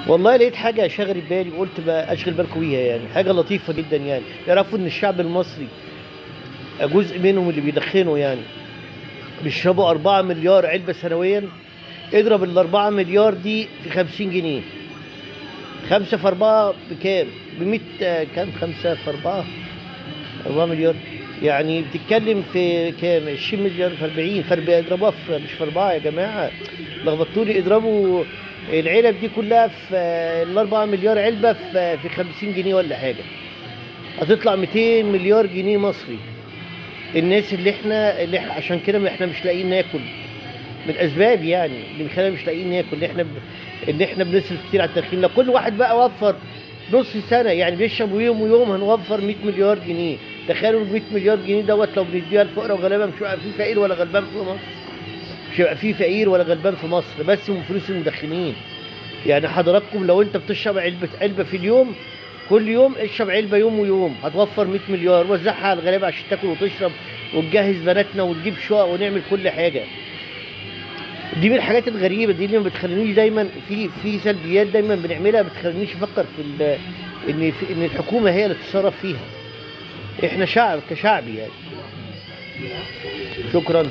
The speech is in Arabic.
والله لقيت حاجة شغلت بالي وقلت بقى أشغل بالكم بيها، يعني حاجة لطيفة جدا. يعني يعرفوا إن الشعب المصري جزء منهم اللي بيدخنوا يعني بيشربوا 4 مليار علبة سنويا. اضرب ال 4 مليار دي في 50 جنيه. 5 في 4 بكام؟ ب 100. كام 5 في 4؟ 4 مليار. يعني بتتكلم في كام؟ 20 مليار في 40. اضربوها في، مش في 4 يا جماعة، لخبطوني. اضربوا العلب دي كلها في ال 4 مليار علبة في 50 جنيه ولا حاجة، هتطلع 200 مليار جنيه مصري. الناس اللي احنا عشان كده ما احنا مش لاقيين ناكل. من اسباب يعني اللي بيخلينا مش لاقيين ناكل ان احنا بنصرف كتير على التدخين. لو كل واحد بقى وفر نص سنه، يعني بيشرب يوم ويوم، هنوفر 100 مليار جنيه. تخيلوا ال 100 مليار جنيه دوت لو بنديها الفقراء وغلابه، مش هيبقى في فقير ولا غلبان في مصر. مش هيبقى في فقير ولا غلبان في مصر، بس من فلوس المدخنين. يعني حضراتكم لو انت بتشرب علبه في اليوم، كل يوم اشرب علبه يوم ويوم، هتوفر 100 مليار. وزعها على الغلابه عشان تاكل وتشرب وتجهز بناتنا وتجيب شقق ونعمل كل حاجه. دي من الحاجات الغريبه دي اللي ما بتخلينيش دايما في سلبيات دايما بنعملها، ما بتخلينيش افكر ان الحكومه هي اللي تتصرف فيها. احنا شعب كشعب يعني. شكرا.